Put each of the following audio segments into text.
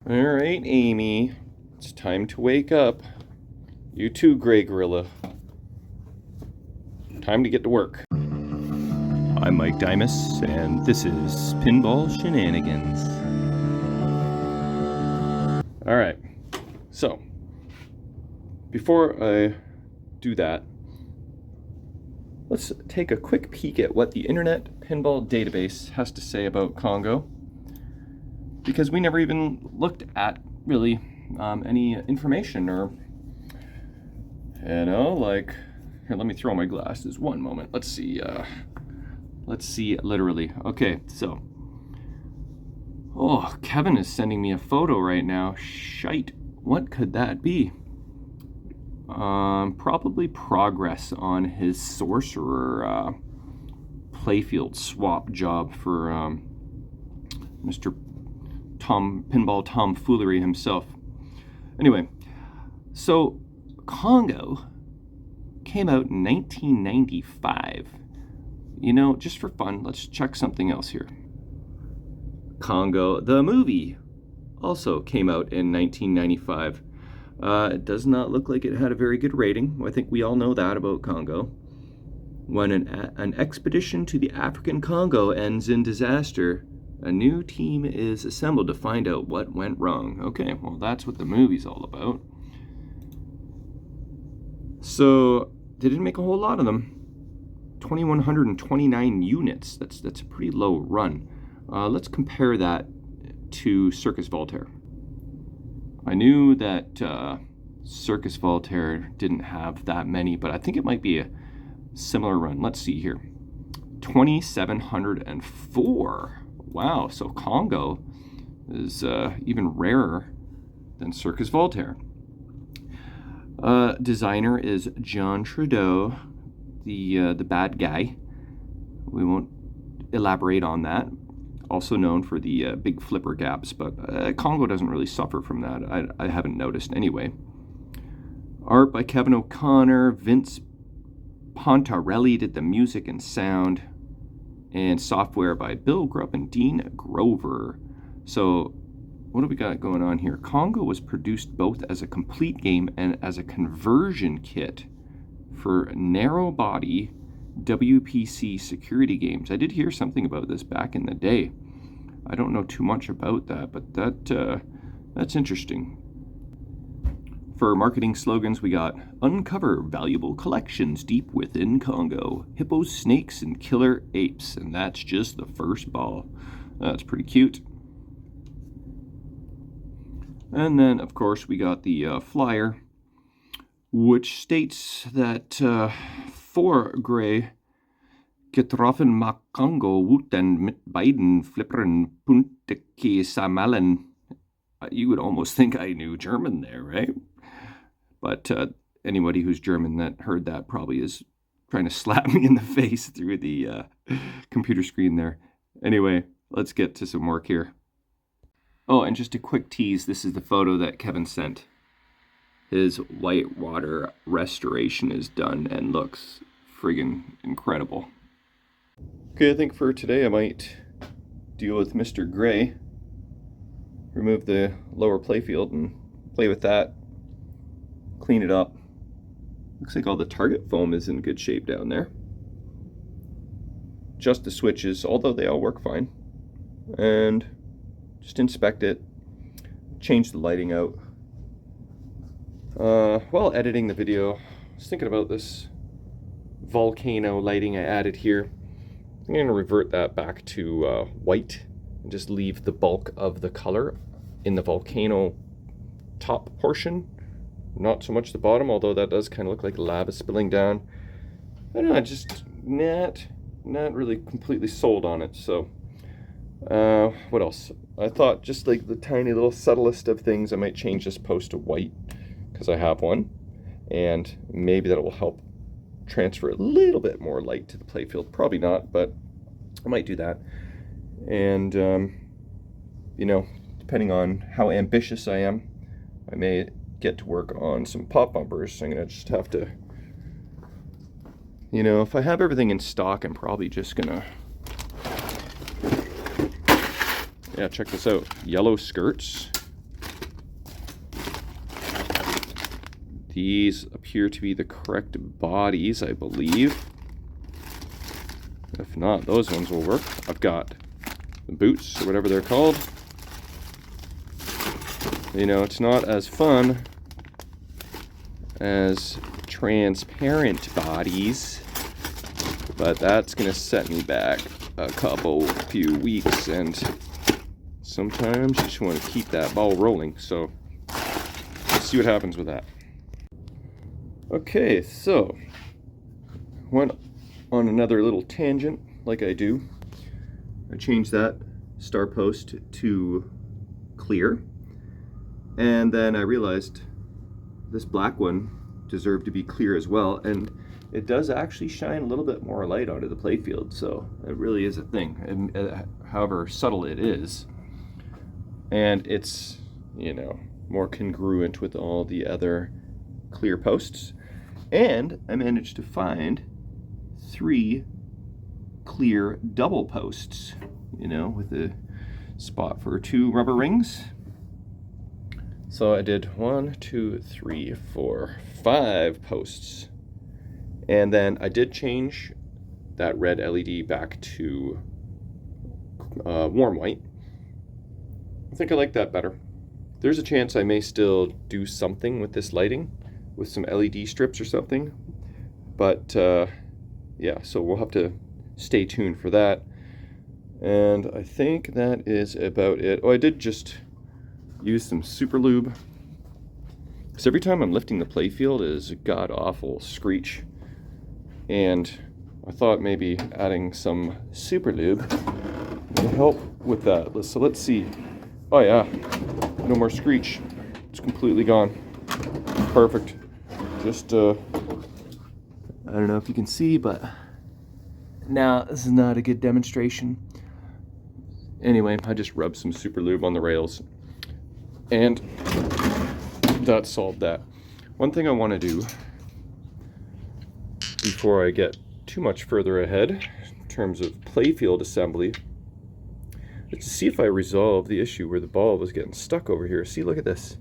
All right, Amy, it's time to wake up. You too, Gray Gorilla. Time to get to work. I'm Mike Dimas, and this is Pinball Shenanigans. All right, so before I do that, let's take a quick peek at what the Internet Pinball Database has to say about Congo, because we never even looked at really any information or, like, here, let me throw my glasses. One moment. Let's see literally. Okay, so, oh, Kevin is sending me a photo right now. Shite, what could that be? Probably progress on his Sorcerer Playfield swap job for Mr. Pinball Tomfoolery himself. Anyway, so Congo came out in 1995. You know, just for fun, let's check something else here. Congo, the movie, also came out in 1995. It does not look like it had a very good rating. I think we all know that about Congo. When an expedition to the African Congo ends in disaster, a new team is assembled to find out what went wrong. Okay, well, that's what the movie's all about. So, they didn't make a whole lot of them. 2,129 units. That's a pretty low run. Let's compare that to Circus Voltaire. I knew that Circus Voltaire didn't have that many, but I think it might be a similar run. Let's see here. 2,704. Wow, so Congo is even rarer than Circus Voltaire. Designer is John Trudeau, the bad guy. We won't elaborate on that. Also known for the big flipper gaps, but Congo doesn't really suffer from that. I haven't noticed anyway. Art by Kevin O'Connor. Vince Pontarelli did the music and sound, and software by Bill Grubb and Dean Grover. So what do we got going on here? Congo was produced both as a complete game and as a conversion kit for narrow body WPC security games. I did hear something about this back in the day. I don't know too much about that, but that's interesting. For marketing slogans, we got uncover valuable collections deep within Congo, hippos, snakes, and killer apes, and that's just the first ball. That's pretty cute. And then, of course, we got the flyer, which states that for Gray, getroffen mag Congo Wuten mit beiden Flippern Punteki Samalen. You would almost think I knew German there, right? But anybody who's German that heard that probably is trying to slap me in the face through the computer screen there. Anyway, let's get to some work here. Oh, and just a quick tease, this is the photo that Kevin sent. His whitewater restoration is done and looks friggin' incredible. Okay, I think for today I might deal with Mr. Gray. Remove the lower playfield and play with that. Clean it up. Looks like all the target foam is in good shape down there. Just the switches, although they all work fine. And just inspect it. Change the lighting out. While editing the video, I was thinking about this volcano lighting I added here. I'm going to revert that back to white and just leave the bulk of the color in the volcano top portion. Not so much the bottom, although that does kind of look like lava spilling down. I don't know, just not really completely sold on it. So, what else? I thought just like the tiny little subtlest of things, I might change this post to white because I have one, and maybe that will help transfer a little bit more light to the playfield. Probably not, but I might do that. And you know, depending on how ambitious I am, I may get to work on some pop bumpers. I'm gonna just have to, you know, if I have everything in stock, I'm probably just gonna, yeah, check this out. Yellow skirts, These appear to be the correct bodies, I believe. If not, those ones will work. I've got the boots, or whatever they're called. You know, it's not as fun as transparent bodies, but that's gonna set me back a few weeks, and sometimes you just want to keep that ball rolling. So let's see what happens with that. Okay, so went on another little tangent like I do. I changed that star post to clear, and then I realized this black one deserved to be clear as well, and it does actually shine a little bit more light onto the playfield, so it really is a thing, and however subtle it is. And it's, you know, more congruent with all the other clear posts. And I managed to find 3 clear double posts, you know, with a spot for 2 rubber rings. So I did 1, 2, 3, 4, 5 posts. And then I did change that red LED back to warm white. I think I like that better. There's a chance I may still do something with this lighting, with some LED strips or something. But yeah, so we'll have to stay tuned for that. And I think that is about it. Oh, I did just use some super lube, because every time I'm lifting the playfield it is a god-awful screech. And I thought maybe adding some super lube would help with that. So let's see. Oh yeah, no more screech. It's completely gone. Perfect. Just, I don't know if you can see, but now this is not a good demonstration. Anyway, I just rubbed some super lube on the rails, and that solved that. One thing I want to do before I get too much further ahead in terms of playfield assembly is to see if I resolve the issue where the ball was getting stuck over here. See, look at this.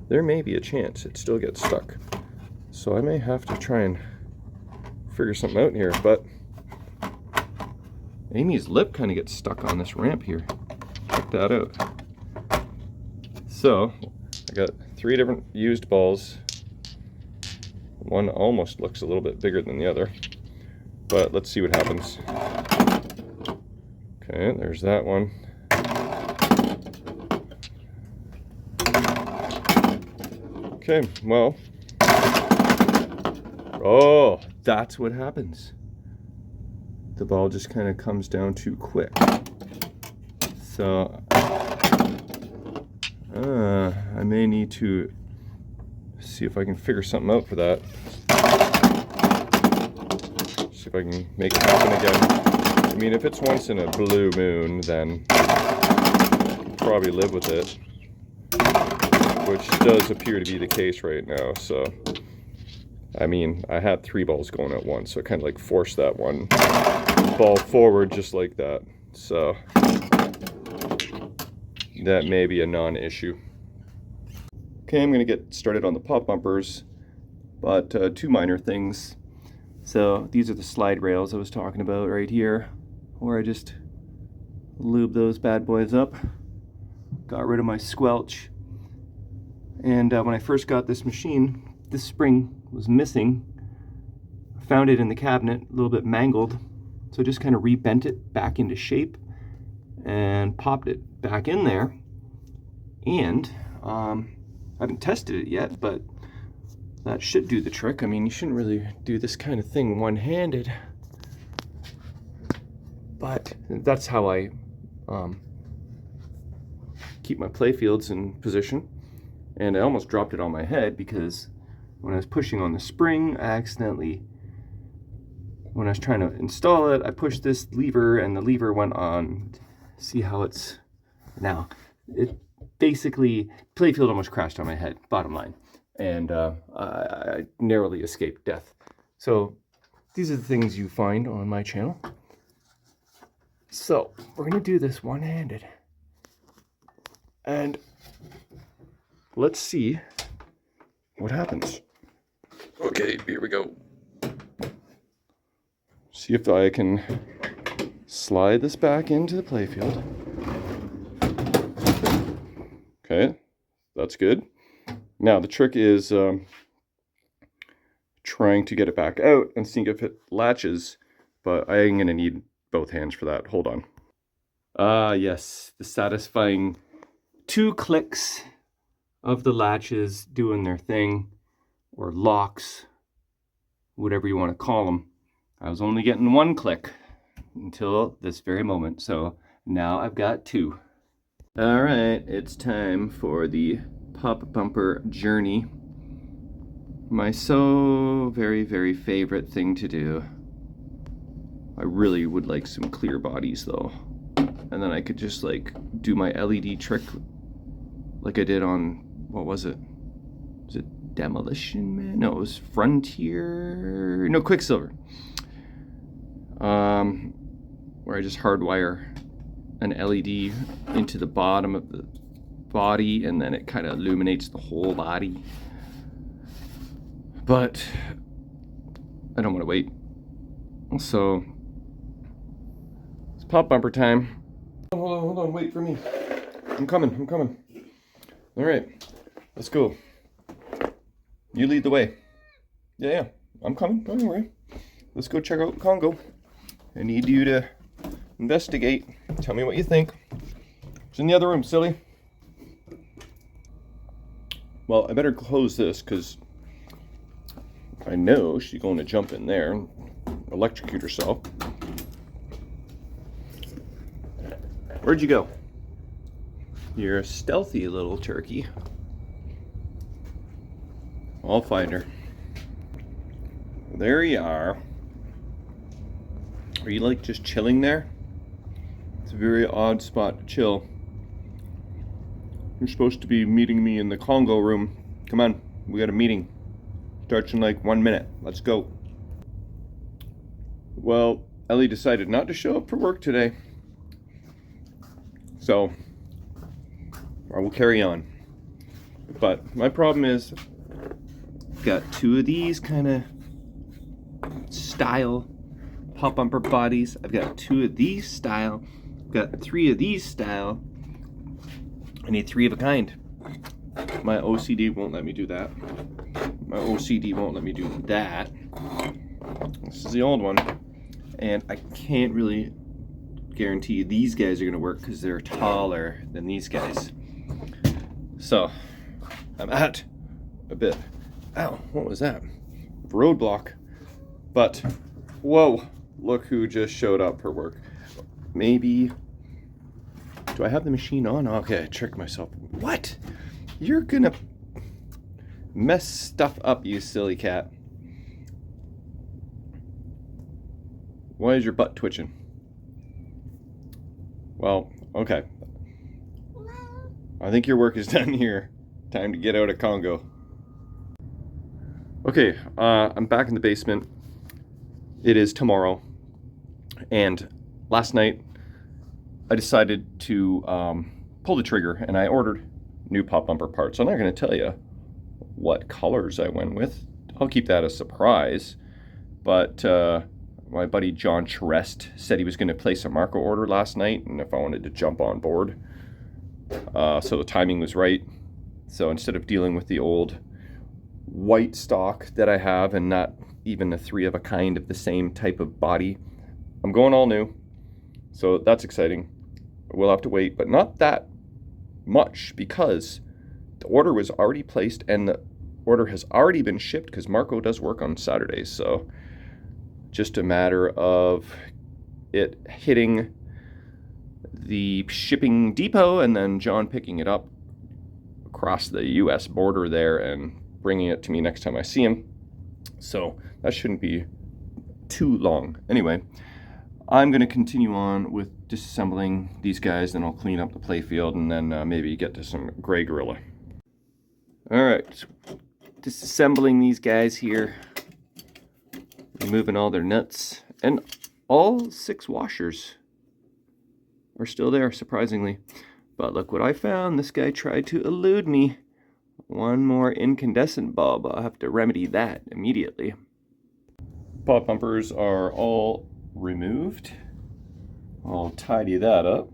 There may be a chance it still gets stuck. So I may have to try and figure something out here, but Amy's lip kind of gets stuck on this ramp here. Check that out. So I got 3 different used balls. One almost looks a little bit bigger than the other, but let's see what happens. Okay, there's that one. Okay, well, oh, that's what happens. The ball just kind of comes down too quick. So I may need to see if I can figure something out for that. See if I can make it happen again. I mean, if it's once in a blue moon, then I can probably live with it, which does appear to be the case right now. So, I mean, I had 3 balls going at once, so I kind of like forced that one ball forward just like that. So that may be a non-issue. Okay, I'm going to get started on the pop bumpers, but 2 minor things. So these are the slide rails I was talking about right here, where I just lube those bad boys up, got rid of my squelch. And when I first got this machine, this spring was missing. I found it in the cabinet, a little bit mangled, so I just kind of rebent it back into shape and popped it back in there. And I haven't tested it yet, but that should do the trick. I mean, you shouldn't really do this kind of thing one-handed, but that's how I keep my playfields in position. And I almost dropped it on my head because when I was pushing on the spring, I accidentally, when I was trying to install it, I pushed this lever and the lever went on. See how it's now? It basically, playfield almost crashed on my head, bottom line. And I narrowly escaped death. So these are the things you find on my channel. So we're gonna do this one-handed. And let's see what happens. Okay, here we go. See if I can slide this back into the playfield. Okay, that's good. Now the trick is trying to get it back out and seeing if it latches, but I'm gonna need both hands for that. Hold on. Ah, yes, the satisfying 2 clicks of the latches doing their thing, or locks, whatever you want to call them. I was only getting 1 click until this very moment, so now I've got 2. All right, it's time for the pop bumper journey. My so very, very favorite thing to do. I really would like some clear bodies though. And then I could just like do my LED trick like I did on, what was it? Was it Demolition Man? No, it was Frontier, no, Quicksilver. Where I just hardwire an LED into the bottom of the body and then it kind of illuminates the whole body. But I don't want to wait. So it's pop bumper time. Hold on, wait for me. I'm coming. All right, let's go. You lead the way. Yeah, I'm coming, don't worry. Let's go check out Congo. I need you to investigate. Tell me what you think. It's in the other room, silly. Well, I better close this because I know she's going to jump in there and electrocute herself. Where'd you go? You're a stealthy little turkey. I'll find her. There you are. Are you like just chilling there? It's a very odd spot to chill. You're supposed to be meeting me in the Congo room. Come on, we got a meeting. Starts in like 1 minute. Let's go. Well, Ellie decided not to show up for work today. So, I will carry on. But my problem is, I've got 2 of these kind of style pop bumper bodies. I've got 2 of these style. I've got 3 of these style. I need 3 of a kind. My OCD won't let me do that. My OCD won't let me do that. This is the old one. And I can't really guarantee these guys are going to work because they're taller than these guys. So, I'm at a bit. Ow, what was that? Roadblock. But, whoa, look who just showed up for work. Maybe, do I have the machine on? Okay, I tricked myself. What? You're gonna mess stuff up, you silly cat. Why is your butt twitching? Well, okay. I think your work is done here. Time to get out of Congo. Okay, I'm back in the basement. It is tomorrow. And last night, I decided to pull the trigger and I ordered new pop bumper parts. I'm not going to tell you what colors I went with. I'll keep that a surprise. But my buddy John Charest said he was going to place a Marco order last night and if I wanted to jump on board. So the timing was right. So instead of dealing with the old white stock that I have and not even a 3 of a kind of the same type of body, I'm going all new. So that's exciting. We'll have to wait, but not that much because the order was already placed and the order has already been shipped because Marco does work on Saturdays. So just a matter of it hitting the shipping depot and then John picking it up across the US border there and bringing it to me next time I see him. So that shouldn't be too long. Anyway, I'm going to continue on with disassembling these guys, then I'll clean up the playfield and then maybe get to some gray gorilla. Alright, disassembling these guys here, removing all their nuts, and all 6 washers are still there, surprisingly. But look what I found. This guy tried to elude me One more incandescent bulb. I'll have to remedy that immediately. Pop bumpers are all removed. I'll tidy that up.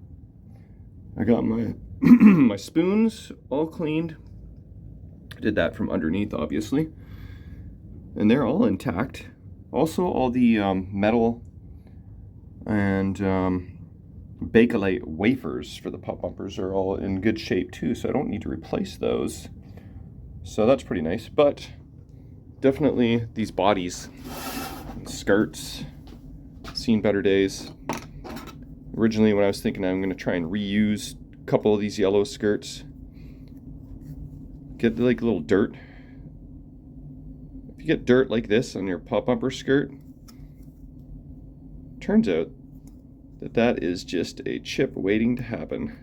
I got my my spoons all cleaned. I did that from underneath, obviously. And they're all intact. Also, all the metal and Bakelite wafers for the pop bumpers are all in good shape too, so I don't need to replace those. So that's pretty nice, but definitely these bodies, skirts, seen better days. Originally, when I was thinking I'm going to try and reuse a couple of these yellow skirts, get like a little dirt. If you get dirt like this on your pop bumper skirt, turns out that is just a chip waiting to happen.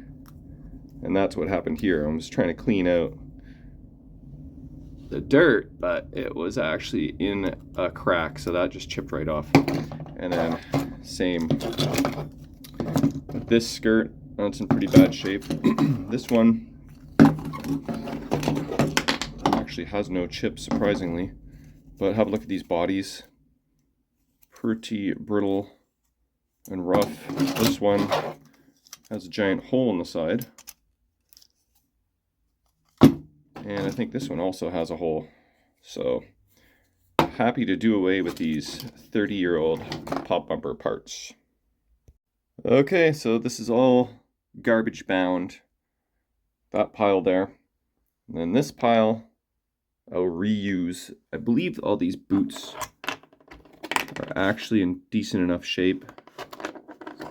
And that's what happened here. I was trying to clean out the dirt, but it was actually in a crack, so that just chipped right off. And then same with this skirt. It's in pretty bad shape. This one actually has no chips, surprisingly. But have a look at these bodies. Pretty brittle and rough. This one has a giant hole in the side. And I think this one also has a hole. So happy to do away with these 30-year-old pop bumper parts. Okay, so this is all garbage bound. That pile there. And then this pile I'll reuse. I believe all these boots are actually in decent enough shape.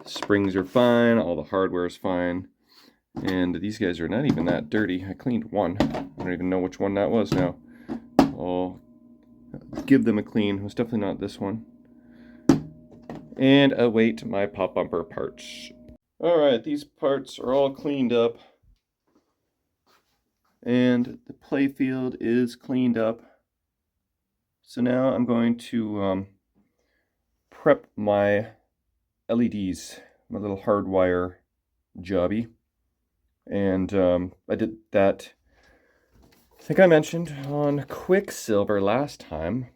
Springs are fine, all the hardware is fine. And these guys are not even that dirty. I cleaned one. I don't even know which one that was now. I'll give them a clean. It was definitely not this one. And await my pop bumper parts. Alright, these parts are all cleaned up. And the Playfield is cleaned up. So now I'm going to prep my LEDs, my little hardwire jobby. And I did that, I think I mentioned, on Quicksilver last time.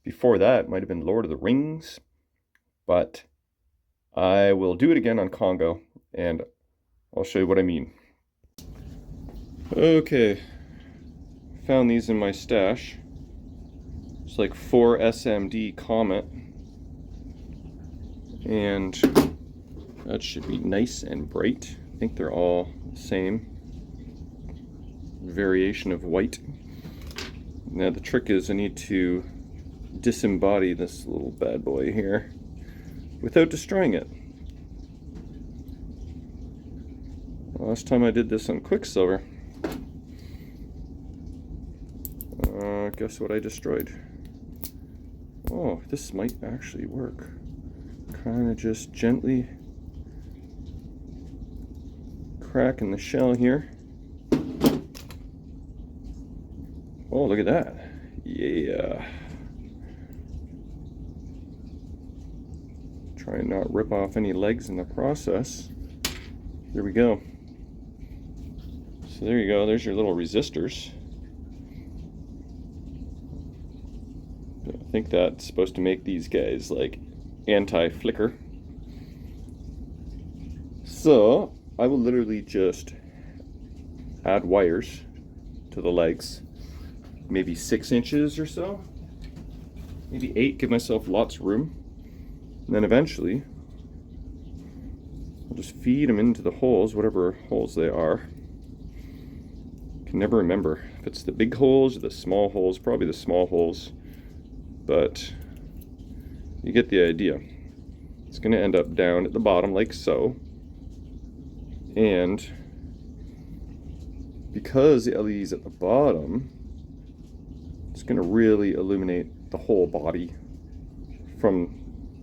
Before that, it might have been Lord of the Rings. But I will do it again on Congo, and I'll show you what I mean. Okay, found these in my stash. It's like 4 SMD Comet. And that should be nice and bright. I think they're all the same variation of white. Now the trick is I need to disembody this little bad boy here without destroying it. Last time I did this on Quicksilver, guess what I destroyed? Oh, this might actually work. Kind of just gently cracking the shell here. Oh, look at that. Yeah. Try and not rip off any legs in the process. There we go. So there you go. There's your little resistors. I think that's supposed to make these guys like anti-flicker. So I will literally just add wires to the legs, maybe 6 inches or so, maybe 8, give myself lots of room. And then eventually I'll just feed them into the holes, whatever holes they are. Can never remember if it's the big holes or the small holes. Probably the small holes, but you get the idea. It's going to end up down at the bottom like so. And because the LED is at the bottom, it's going to really illuminate the whole body from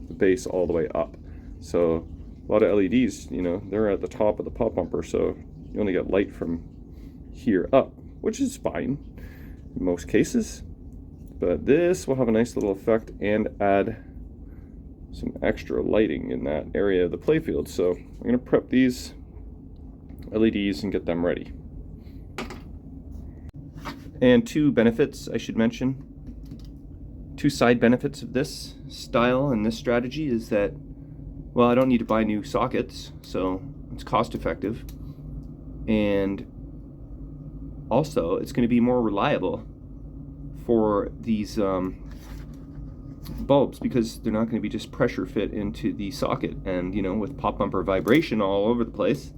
the base all the way up. So a lot of LEDs, you know, they're at the top of the pop bumper, so you only get light from here up, which is fine in most cases. But this will have a nice little effect and add some extra lighting in that area of the playfield. So I'm going to prep these LEDs and get them ready. And two benefits I should mention. Two side benefits of this style and this strategy is that, well, I don't need to buy new sockets, so it's cost effective. And also, it's going to be more reliable for these bulbs because they're not going to be just pressure fit into the socket. And, you know, with pop bumper vibration all over the place,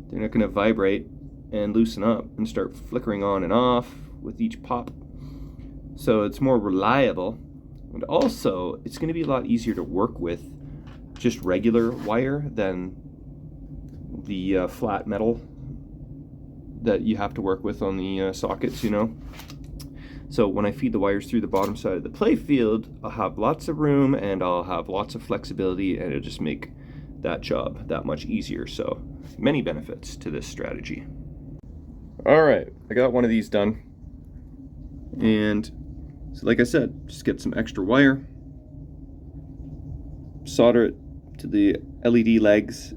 they're not going to vibrate and loosen up and start flickering on and off with each pop. So it's more reliable. And also, it's going to be a lot easier to work with just regular wire than the flat metal that you have to work with on the sockets, you know. So when I feed the wires through the bottom side of the Playfield, I'll have lots of room and I'll have lots of flexibility, and it'll just make that job that much easier. So many benefits to this strategy. All right, I got one of these done. And so like I said, just get some extra wire, solder it to the LED legs.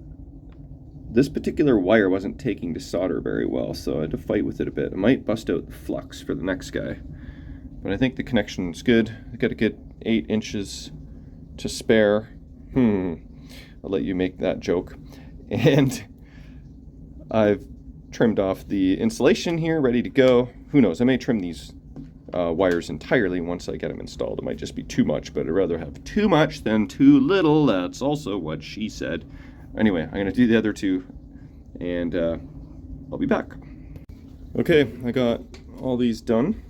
This particular wire wasn't taking to solder very well, so I had to fight with it a bit. I might bust out the flux for the next guy, but I think the connection's good. I got a good 8 inches to spare. I'll let you make that joke. And I've trimmed off the insulation here, ready to go. Who knows, I may trim these wires entirely once I get them installed. It might just be too much, but I'd rather have too much than too little. That's also what she said. Anyway, I'm going to do the other two, and I'll be back. Okay, I got all these done,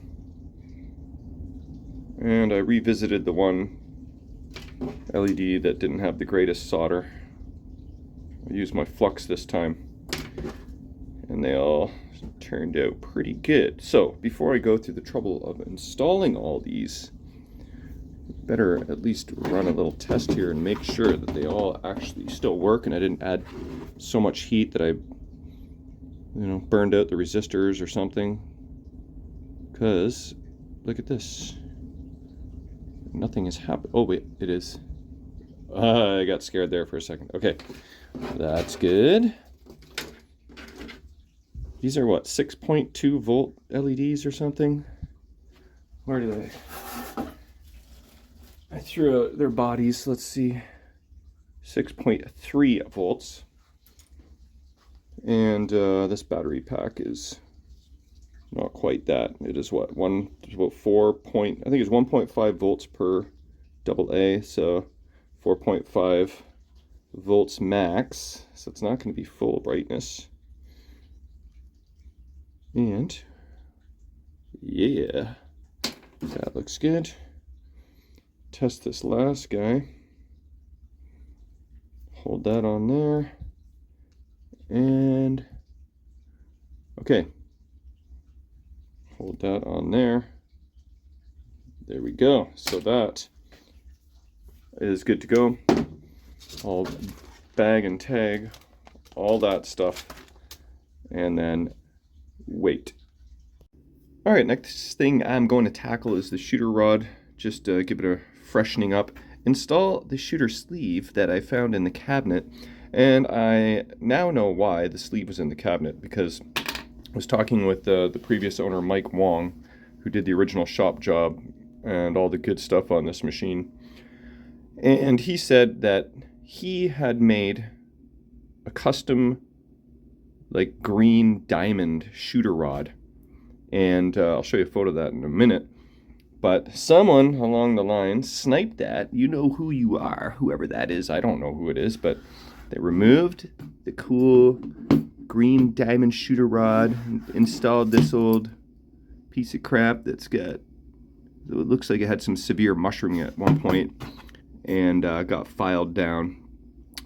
and I revisited the one LED that didn't have the greatest solder. I used my flux this time, and they all turned out pretty good. So, before I go through the trouble of installing all these, better at least run a little test here and make sure that they all actually still work and I didn't add so much heat that I, burned out the resistors or something. Because look at this, nothing has happened. Oh wait, it is. I got scared there for a second. Okay, that's good. These are what, 6.2 volt LEDs or something? Where do they? I threw out their bodies, let's see, 6.3 volts. And this battery pack is not quite that. It is what, about 4 point, I think it's 1.5 volts per AA, so 4.5 volts max. So it's not going to be full brightness. And yeah, that looks good. Test this last guy. Hold that on there. And okay. Hold that on there. There we go. So that is good to go. I'll bag and tag all that stuff and then wait. All right, next thing I'm going to tackle is the shooter rod. Just give it a freshening up. Install the shooter sleeve that I found in the cabinet, and I now know why the sleeve was in the cabinet, because I was talking with the previous owner, Mike Wong, who did the original shop job and all the good stuff on this machine. And he said that he had made a custom, like, green diamond shooter rod. And I'll show you a photo of that in a minute. But someone along the line sniped that. You know who you are, whoever that is. I don't know who it is, but they removed the cool green diamond shooter rod, installed this old piece of crap that's got, it looks like it had some severe mushrooming at one point, and got filed down.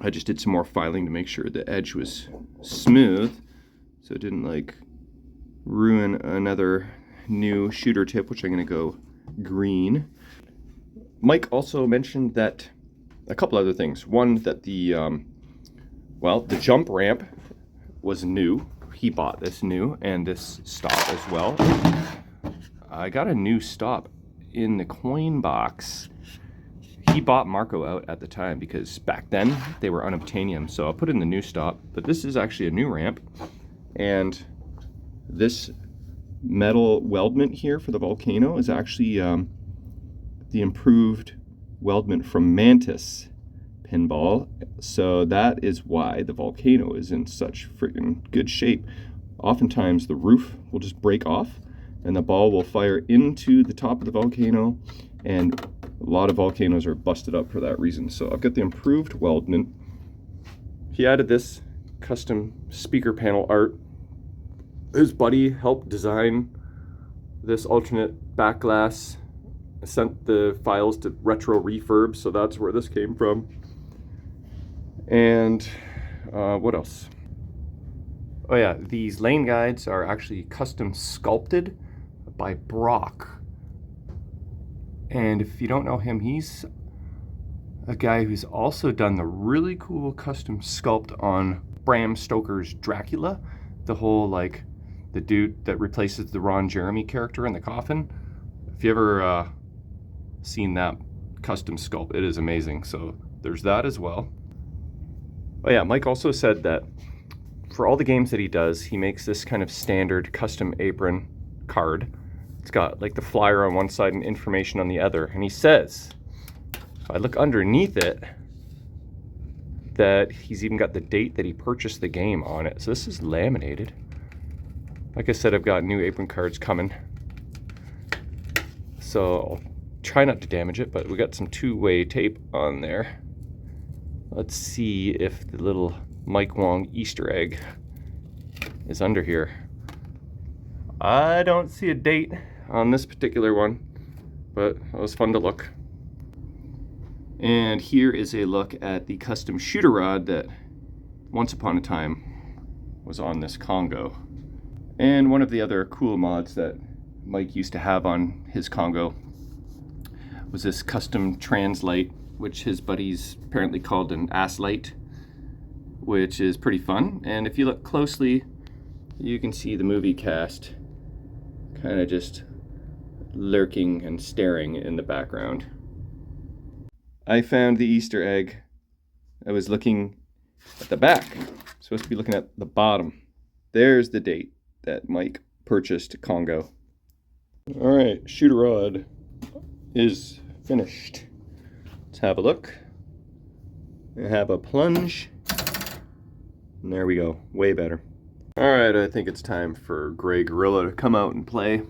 I just did some more filing to make sure the edge was smooth, so it didn't like ruin another new shooter tip, which I'm going to go green. Mike also mentioned that a couple other things. One, that the jump ramp was new. He bought this new, and this stop as well. I got a new stop in the coin box. He bought Marco out at the time because back then they were unobtainium, so I'll put in the new stop. But this is actually a new ramp, and this metal weldment here for the volcano is actually the improved weldment from Mantis Pinball. So that is why the volcano is in such freaking good shape. Oftentimes the roof will just break off and the ball will fire into the top of the volcano, and a lot of volcanoes are busted up for that reason. So I've got the improved weldment. He added this custom speaker panel art. His buddy helped design this alternate back glass. I sent the files to Retro Refurb, so that's where this came from. And what else? Oh yeah, these lane guides are actually custom sculpted by Brock. And if you don't know him, he's a guy who's also done the really cool custom sculpt on Bram Stoker's Dracula. The whole, like, the dude that replaces the Ron Jeremy character in the coffin. If you ever seen that custom sculpt, it is amazing. So there's that as well. Oh yeah, Mike also said that for all the games that he does, he makes this kind of standard custom apron card. It's got like the flyer on one side and information on the other. And he says, if I look underneath it, that he's even got the date that he purchased the game on it. So this is laminated. Like I said, I've got new apron cards coming. So I'll try not to damage it, but we got some two-way tape on there. Let's see if the little Mike Wong Easter egg is under here. I don't see a date on this particular one, but it was fun to look. And here is a look at the custom shooter rod that once upon a time was on this Congo. And one of the other cool mods that Mike used to have on his Congo was this custom translite, which his buddies apparently called an ass light, which is pretty fun. And if you look closely, you can see the movie cast kind of just lurking and staring in the background. I found the Easter egg. I was looking at the back. Supposed to be looking at the bottom. There's the date that Mike purchased Congo. All right, shooter rod is finished. Let's have a look. I have a plunge. And there we go, way better. All right, I think it's time for Gray Gorilla to come out and play.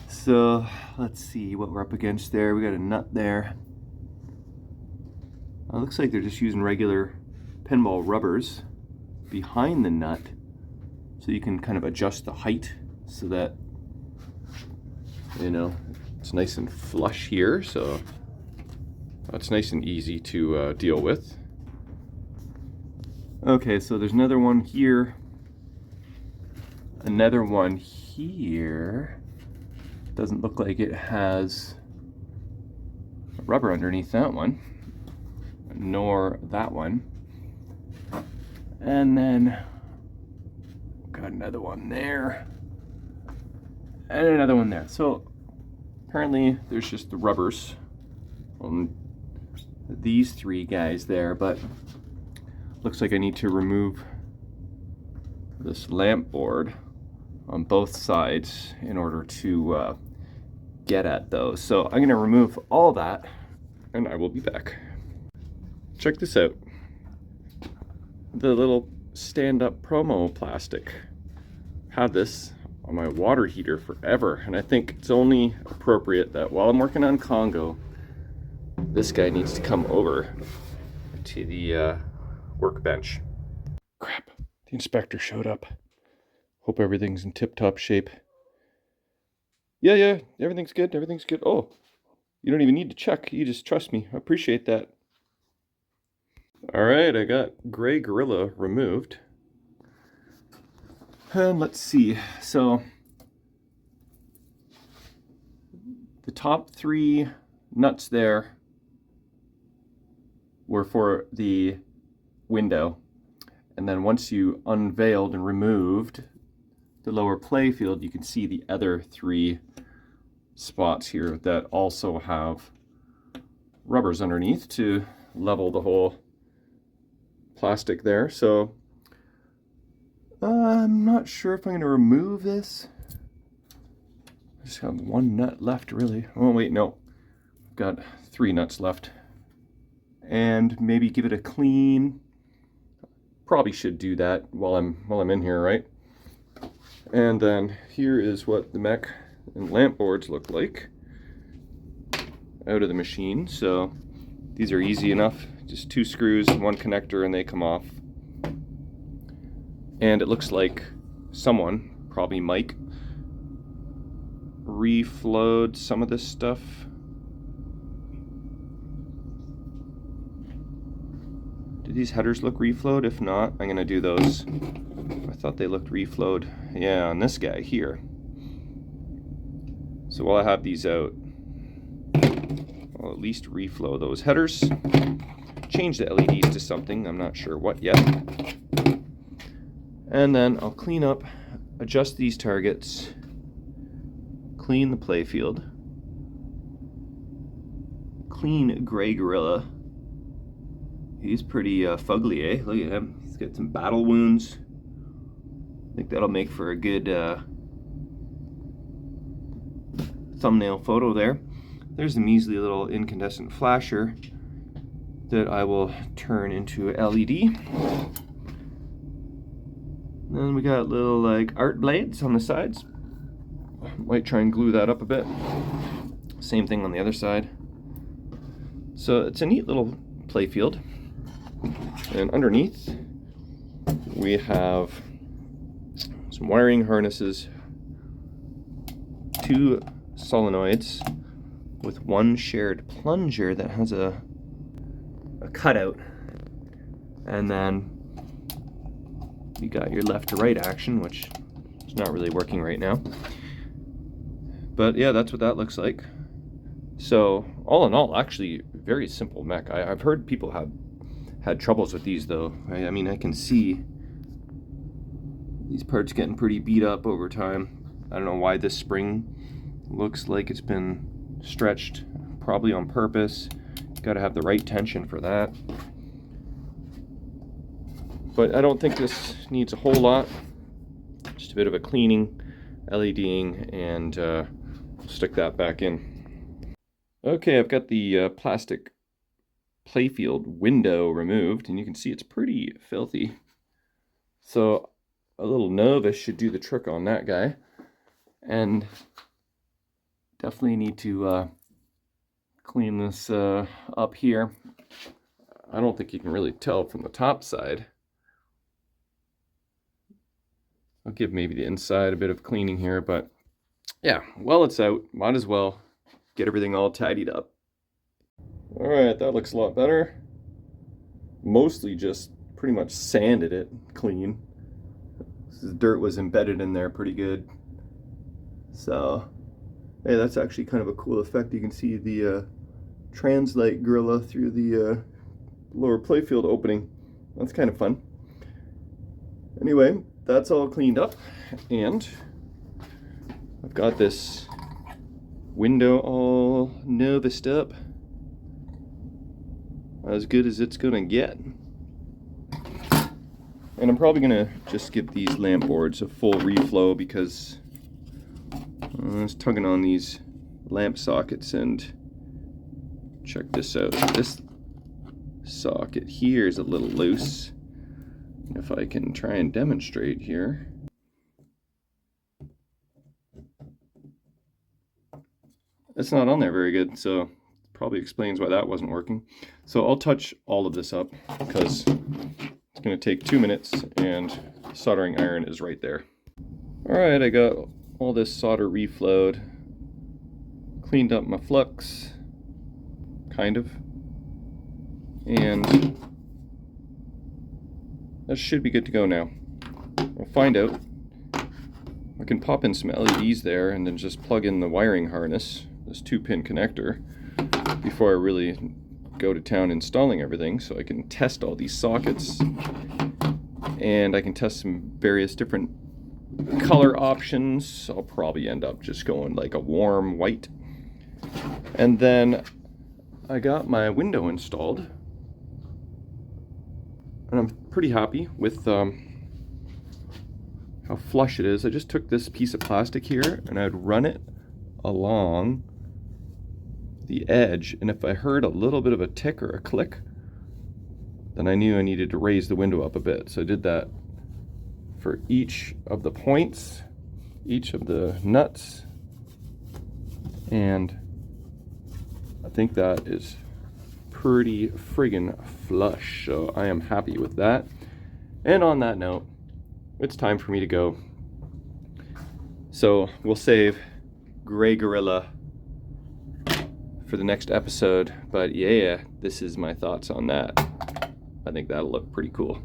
So let's see what we're up against there. We got a nut there. It looks like they're just using regular pinball rubbers behind the nut, so you can kind of adjust the height so that, you know, it's nice and flush here. So that's nice and easy to deal with. Okay, so there's another one here. Another one here. Doesn't look like it has rubber underneath that one, nor that one. And then got another one there, and another one there. So apparently there's just the rubbers on these three guys there, but looks like I need to remove this lamp board on both sides in order to get at those. So I'm gonna remove all that and I will be back. Check this out. The little stand-up promo plastic. Had this on my water heater forever, and I think it's only appropriate that while I'm working on Congo, this guy needs to come over to the workbench. Crap, the inspector showed up. Hope everything's in tip-top shape. Yeah, everything's good, everything's good. Oh, you don't even need to check, you just trust me. I appreciate that. All right, I got Gray Gorilla removed. And let's see, so the top three nuts there were for the window. And then once you unveiled and removed the lower playfield, you can see the other three spots here that also have rubbers underneath to level the whole plastic there. So I'm not sure if I'm going to remove this Just have one nut left, really. Oh wait, no, got 3 nuts left. And maybe give it a clean. Probably should do that while I'm in here, right? And then here is what the mech and lamp boards look like out of the machine. So these are easy enough, just 2 screws and 1 connector and they come off. And it looks like someone, probably Mike, reflowed some of this stuff. Do these headers look reflowed? If not, I'm gonna do those. I thought they looked reflowed. Yeah, on this guy here. So while I have these out, I'll at least reflow those headers. Change the LEDs to something, I'm not sure what yet. And then I'll clean up, adjust these targets, clean the Playfield, clean Gray Gorilla. He's pretty fugly, eh? Look at him. He's got some battle wounds. I think that'll make for a good thumbnail photo there. There's a measly little incandescent flasher that I will turn into LED. Then we got little like art blades on the sides. Might try and glue that up a bit. Same thing on the other side. So it's a neat little Playfield. And underneath we have some wiring harnesses, 2 solenoids with 1 shared plunger that has a cutout, and then you got your left to right action, which is not really working right now. But yeah, that's what that looks like. So all in all, actually very simple mech. I've heard people have had troubles with these though. I mean, I can see these parts getting pretty beat up over time. I don't know why this spring looks like it's been stretched, probably on purpose. Got to have the right tension for that. But I don't think this needs a whole lot. Just a bit of a cleaning, LEDing, and stick that back in. Okay, I've got the plastic Playfield window removed, and you can see it's pretty filthy. So a little novice should do the trick on that guy. And definitely need to clean this up here. I don't think you can really tell from the top side. I'll give maybe the inside a bit of cleaning here, but yeah, while it's out, might as well get everything all tidied up. All right, that looks a lot better. Mostly just pretty much sanded it clean. The dirt was embedded in there pretty good. So, hey, that's actually kind of a cool effect. You can see the translite gorilla through the lower Playfield opening. That's kind of fun. Anyway, that's all cleaned up, and I've got this window all noviced up. As good as it's gonna get. And I'm probably gonna just give these lamp boards a full reflow because I was tugging on these lamp sockets, and check this out. This socket here is a little loose. If I can try and demonstrate here. It's not on there very good, so probably explains why that wasn't working. So I'll touch all of this up because it's going to take 2 minutes and soldering iron is right there. Alright, I got all this solder reflowed, cleaned up my flux, kind of, and that should be good to go now. We'll find out. I can pop in some LEDs there and then just plug in the wiring harness, this 2-pin connector, before I really go to town installing everything, so I can test all these sockets and I can test some various different color options. I'll probably end up just going like a warm white. And then I got my window installed, and I'm pretty happy with how flush it is. I just took this piece of plastic here and I'd run it along the edge, and if I heard a little bit of a tick or a click, then I knew I needed to raise the window up a bit. So I did that for each of the points, each of the nuts, and I think that is pretty friggin' flush, so I am happy with that. And on that note, it's time for me to go. So we'll save Gray Gorilla for the next episode, but yeah, this is my thoughts on that. I think that'll look pretty cool.